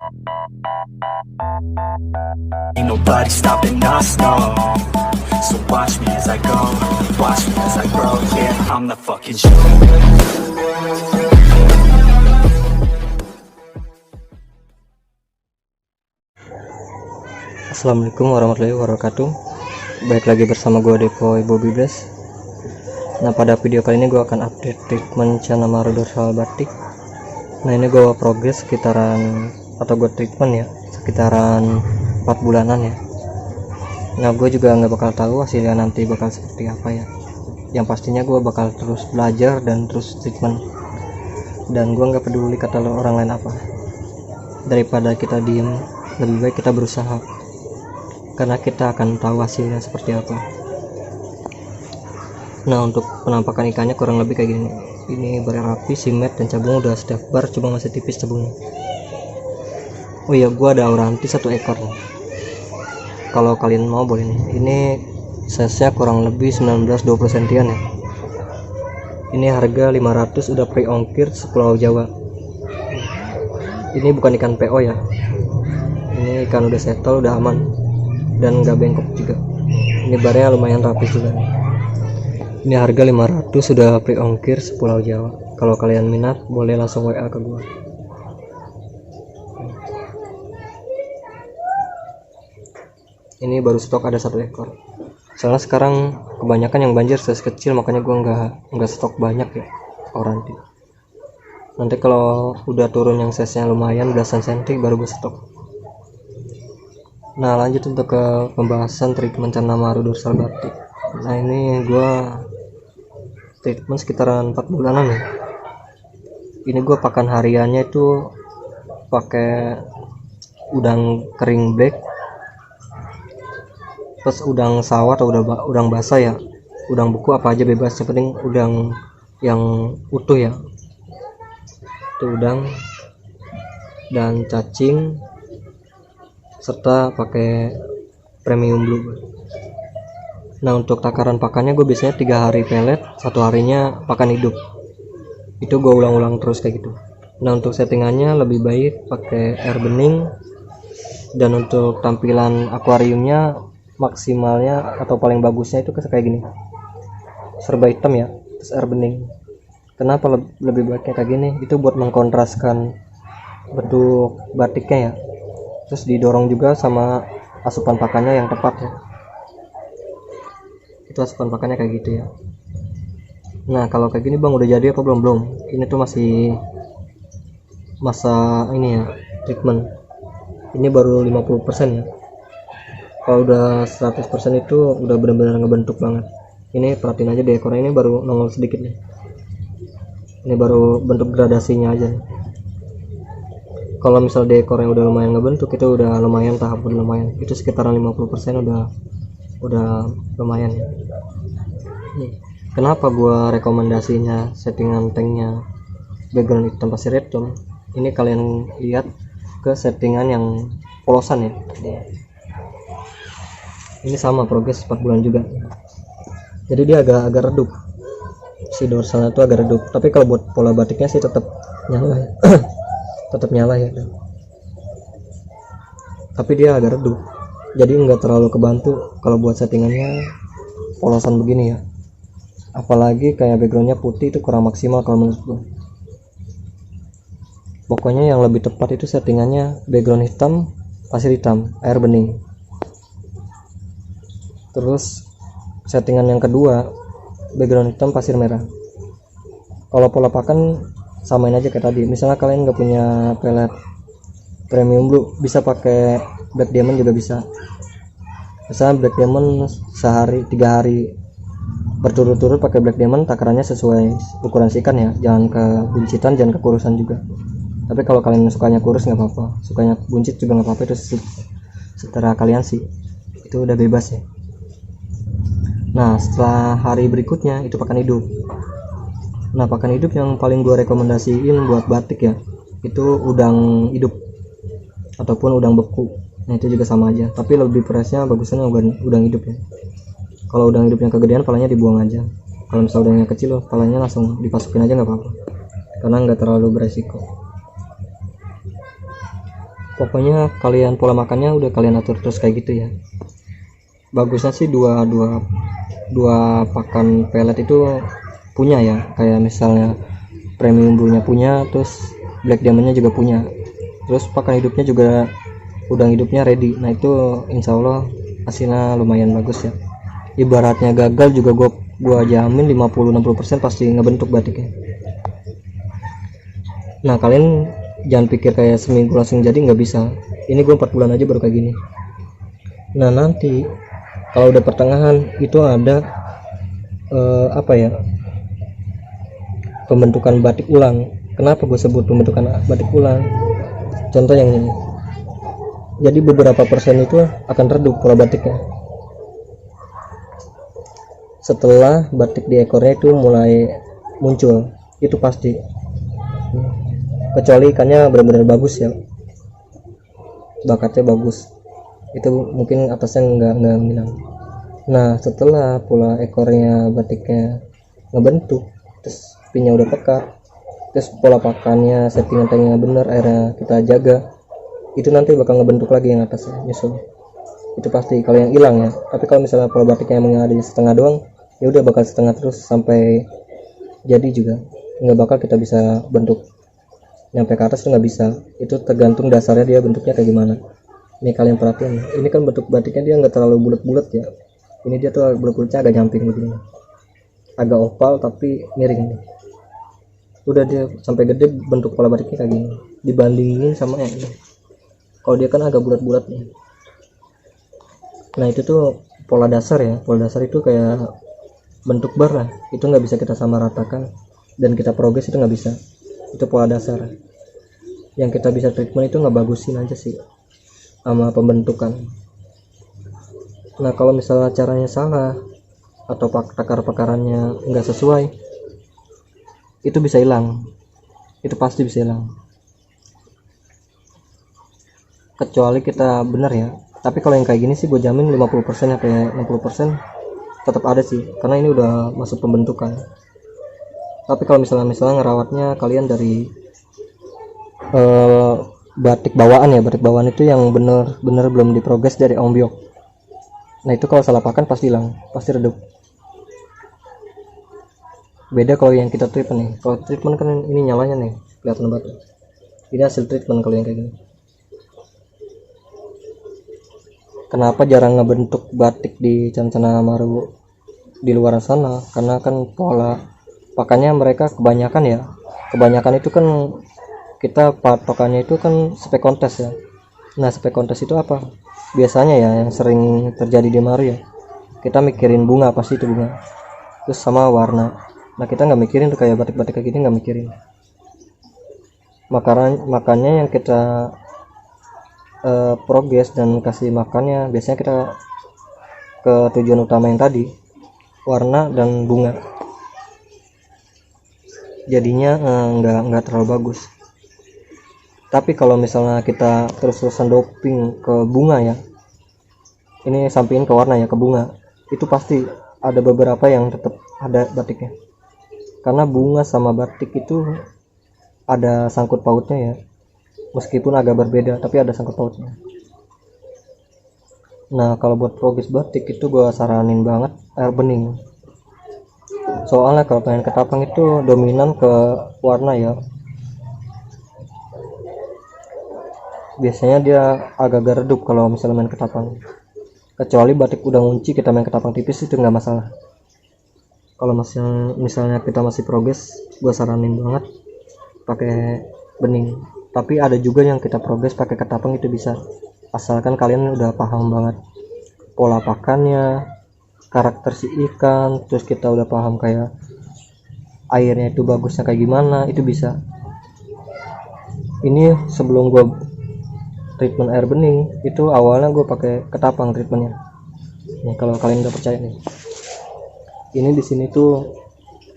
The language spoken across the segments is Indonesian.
Ain't nobody stopping us, no. So watch me as I go, watch me as I grow. Yeah, I'm the fucking show. Assalamualaikum warahmatullahi wabarakatuh. Baik lagi bersama gue Depoy Bobby Bless. Nah, pada video kali ini gue akan update treatment Chanamaru dorsal batik. Nah, ini gue progres sekitaran, atau gue treatment ya, sekitaran 4 bulanan ya. Nah, gue juga nggak bakal tahu hasilnya nanti bakal seperti apa ya. Yang pastinya gue bakal terus belajar dan terus treatment. Dan gue nggak peduli kata orang lain apa. Daripada kita diem, lebih baik kita berusaha. Karena kita akan tahu hasilnya seperti apa. Nah, untuk penampakan ikannya kurang lebih kayak gini. Ini bar rapi, simet, dan cabung udah step bar, cuma masih tipis cabungnya. Oh iya, gua ada auranti 1 ekor nih. Kalau kalian mau boleh nih. Ini size-nya kurang lebih 19-20 sentian ya. Ini harga 500, udah free ongkir sepulau Jawa. Ini bukan ikan PO ya. Ini ikan udah settle, udah aman. Dan nggak bengkok juga. Ini barnya lumayan rapi juga. Ini harga 500, sudah free ongkir sepulau Jawa. Kalau kalian minat boleh langsung WA ke gua. Ini baru stok ada 1 ekor. Soalnya sekarang kebanyakan yang banjir size kecil, makanya gua nggak stok banyak ya auranti. Nanti kalau udah turun yang size nya lumayan belasan senti baru gua stok. Nah, lanjut untuk ke pembahasan treatment Chanamaru dorsal batik. Nah, ini gua treatment sekitaran 4 bulanan ya. Ini gua pakan hariannya itu pakai udang kering black, terus udang sawah atau udang basah ya, udang buku apa aja bebas, yang penting udang yang utuh ya. Itu udang dan cacing, serta pakai premium blue. Nah, untuk takaran pakannya gue biasanya 3 hari pelet, 1 harinya pakan hidup. Itu gue ulang-ulang terus kayak gitu. Nah, untuk settingannya lebih baik pakai air bening. Dan untuk tampilan akuariumnya maksimalnya atau paling bagusnya itu kayak gini, serba hitam ya, terus air bening. Kenapa lebih baiknya kayak gini? Itu buat mengkontraskan bentuk batiknya ya. Terus didorong juga sama asupan pakannya yang tepat ya. Itu asupan pakannya kayak gitu ya. Nah, kalau kayak gini bang udah jadi apa belum? Ini tuh masih masa ini ya, treatment. Ini baru 50% ya. Kalau udah 100% itu udah benar-benar ngebentuk banget. Ini perhatiin aja deh, ekornya ini baru nongol sedikit nih. Ini baru bentuk gradasinya aja nih. Kalau misal dekornya udah lumayan ngebentuk, itu udah lumayan, tahap udah lumayan, itu sekitaran 50% udah lumayan ya. Nih, kenapa gua rekomendasinya settingan tanknya background hitam pasir red tone? Ini kalian lihat ke settingan yang polosan ya. Ini sama progres 4 bulan juga, jadi dia agak redup, si dorsalnya tuh agak redup. Tapi kalau buat pola batiknya sih tetap nyala ya. Tetap nyala ya, tapi dia agak redup, jadi nggak terlalu kebantu kalau buat settingannya polosan begini ya. Apalagi kayak backgroundnya putih, itu kurang maksimal kalau menurut gue. Pokoknya yang lebih tepat itu settingannya background hitam, pasir hitam, air bening. Terus settingan yang kedua background hitam, pasir merah. Kalau pola pakan samain aja kayak tadi. Misalnya kalian nggak punya pelet premium blue, bisa pakai black diamond juga bisa. Misalnya black diamond sehari 3 hari berturut-turut pakai black diamond, takarannya sesuai ukuran ikan ya, jangan ke buncitan, jangan ke kurusan juga. Tapi kalau kalian sukanya kurus nggak apa-apa, sukanya buncit juga nggak apa-apa, itu setelah kalian sih, itu udah bebas ya. Nah, setelah hari berikutnya itu pakan hidup. Nah, pakan hidup yang paling gue rekomendasiin buat batik ya, itu udang hidup ataupun udang beku. Nah, itu juga sama aja, tapi lebih freshnya bagusnya udang hidup ya. Kalau udang hidup yang kegedean palanya dibuang aja. Kalau misalnya udangnya kecil, palanya langsung dipasukin aja nggak apa-apa, karena nggak terlalu beresiko. Pokoknya kalian pola makannya udah kalian atur terus kayak gitu ya. Bagusnya sih dua pakan pelet itu punya ya, kayak misalnya premium blue-nya punya, terus black diamond-nya juga punya, terus pakan hidupnya juga, udang hidupnya ready. Nah itu insya Allah hasilnya lumayan bagus ya. Ibaratnya gagal juga gua jamin 50-60% pasti ngebentuk batiknya. Nah kalian jangan pikir kayak seminggu langsung jadi, nggak bisa. Ini gue 4 bulan aja baru kayak gini. Nah nanti kalau udah pertengahan itu ada pembentukan batik ulang. Kenapa gue sebut pembentukan batik ulang? Contoh yang ini. Jadi beberapa persen itu akan redup pola batiknya setelah batik di ekornya itu mulai muncul, itu pasti. Kecuali ikannya benar-benar bagus ya, bakatnya bagus, itu mungkin atasnya nggak ngilang. Nah setelah pola ekornya batiknya ngebentuk, terus pinya udah pekat, terus pola pakannya settingan tanknya bener, airnya kita jaga, itu nanti bakal ngebentuk lagi yang atasnya nyusul. Itu pasti kalau yang hilang ya. Tapi kalau misalnya pola batiknya emang ada setengah doang, ya udah bakal setengah terus sampai jadi juga, nggak bakal kita bisa bentuk nyampe ke atas, itu nggak bisa. Itu tergantung dasarnya dia bentuknya kayak gimana. Ini kalian perhatiin, ini kan bentuk batiknya dia nggak terlalu bulat-bulat ya, ini dia tuh bulat-bulatnya agak nyamping begini, agak oval tapi miring nih. Udah dia sampai gede bentuk pola batiknya kayak gini, dibandingin sama yang ini. Kalau dia kan agak bulat-bulat nih. Nah itu tuh pola dasar ya, pola dasar itu kayak bentuk bar lah, itu nggak bisa kita samaratakan dan kita progres, itu nggak bisa. Itu pola dasar yang kita bisa treatment, itu nggak bagusin aja sih sama pembentukan. Nah kalau misalnya caranya salah atau takar-pakarannya nggak sesuai, itu bisa hilang, itu pasti bisa hilang, kecuali kita bener ya. Tapi kalau yang kayak gini sih gue jamin 50% sampai 60% tetap ada sih, karena ini udah masuk pembentukan. Tapi kalau misalnya ngerawatnya kalian dari batik bawaan ya, batik bawaan itu yang bener-bener belum diprogres dari ombyok. Nah itu kalau salah pakan pasti hilang, pasti redup. Beda kalau yang kita treatment nih, kalau treatment kan ini nyalanya nih kelihatan banget, ini hasil treatment kalau yang kayak gini. Kenapa jarang ngebentuk batik di Cancana Maru di luar sana? Karena kan pola pakannya mereka kebanyakan itu kan kita patokannya itu kan spek kontes ya. Nah spek kontes itu apa biasanya ya yang sering terjadi di Maru ya, kita mikirin bunga, pasti itu bunga, terus sama warna. Nah kita nggak mikirin tuh kayak batik-batik kayak gini, nggak mikirin. Makanya yang kita progres dan kasih makannya biasanya kita ke tujuan utama yang tadi, warna dan bunga. Jadinya nggak terlalu bagus. Tapi kalau misalnya kita terus-terusan doping ke bunga ya, ini sampingin ke warna ya, ke bunga, itu pasti ada beberapa yang tetap ada batiknya, karena bunga sama batik itu ada sangkut pautnya ya, meskipun agak berbeda tapi ada sangkut pautnya. Nah kalau buat progres batik itu gue saranin banget air bening, soalnya kalau pengen ketapang itu dominan ke warna ya, biasanya dia agak redup kalau misalnya main ketapang. Kecuali batik udah ngunci kita main ketapang tipis, itu nggak masalah. Kalau misalnya kita masih progres, gue saranin banget pakai bening. Tapi ada juga yang kita progres pakai ketapang, itu bisa, asalkan kalian udah paham banget pola pakannya, karakter si ikan, terus kita udah paham kayak airnya itu bagusnya kayak gimana, itu bisa. Ini sebelum gue treatment air bening itu awalnya gue pakai ketapang treatmentnya. Nih kalau kalian udah percaya nih, ini di sini tuh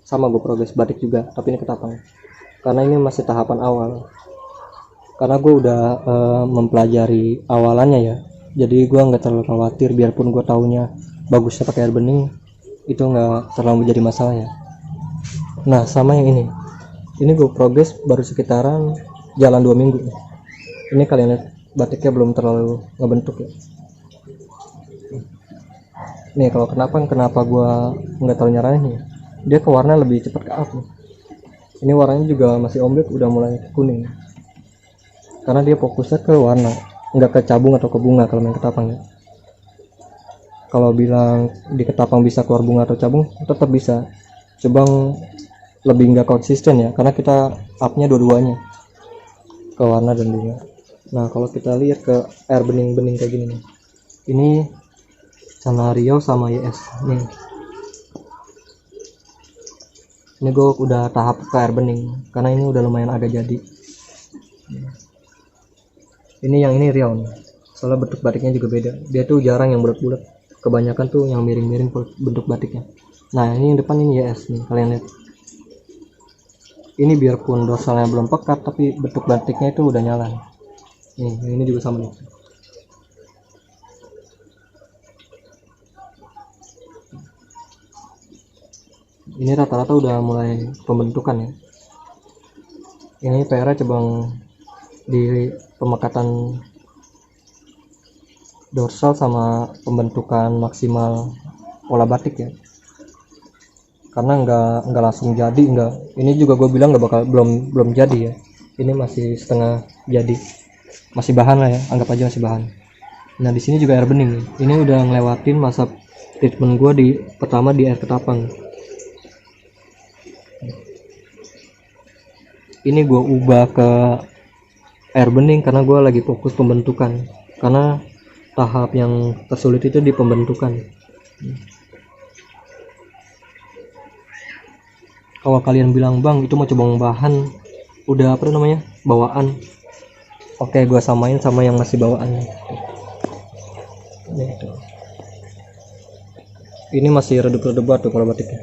sama gue progres batik juga, tapi ini ketapang karena ini masih tahapan awal. Karena gue udah mempelajari awalannya ya, jadi gue nggak terlalu khawatir, biarpun gue taunya bagusnya pakai air bening, itu nggak terlalu jadi masalah ya. Nah sama yang ini gue progres baru sekitaran jalan 2 minggu. Ini kalian lihat, batiknya belum terlalu ngebentuk ya. Nih kalau kenapa gua nggak terlalu nyaranin nih, dia ke warna lebih cepat ke up nih. Ini warnanya juga masih ombak, udah mulai kuning karena dia fokusnya ke warna, nggak ke cabung atau ke bunga kalau main ketapang ya. Kalau bilang di ketapang bisa keluar bunga atau cabung, tetap bisa, coba lebih nggak konsisten ya, karena kita upnya dua-duanya ke warna dan bunga. Nah kalau kita lihat ke air bening-bening kayak gini nih, ini Canario sama YS nih. Ini gue udah tahap ke air bening karena ini udah lumayan agak jadi. Ini yang ini Rion, soalnya bentuk batiknya juga beda, dia tuh jarang yang bulat-bulat, kebanyakan tuh yang miring-miring bentuk batiknya. Nah ini yang depan ini YS nih, kalian lihat ini biarpun dorsalnya belum pekat tapi bentuk batiknya itu udah nyala nih. Ini juga sama nih. Ini rata-rata udah mulai pembentukan ya. Ini PR coba di pemekatan dorsal sama pembentukan maksimal pola batik ya, karena nggak langsung jadi. Ini juga gue bilang nggak bakal, belum jadi ya, ini masih setengah jadi, masih bahan lah ya, anggap aja masih bahan. Nah di sini juga air bening nih. Ini udah ngelewatin masa treatment gue di pertama di air ketapang. Ini gue ubah ke air bening karena gue lagi fokus pembentukan, karena tahap yang tersulit itu di pembentukan. Kalau kalian bilang bang itu mau coba bahan udah apa namanya bawaan, oke gue samain sama yang masih bawaan. Ini masih redup-redup tuh kalau batiknya.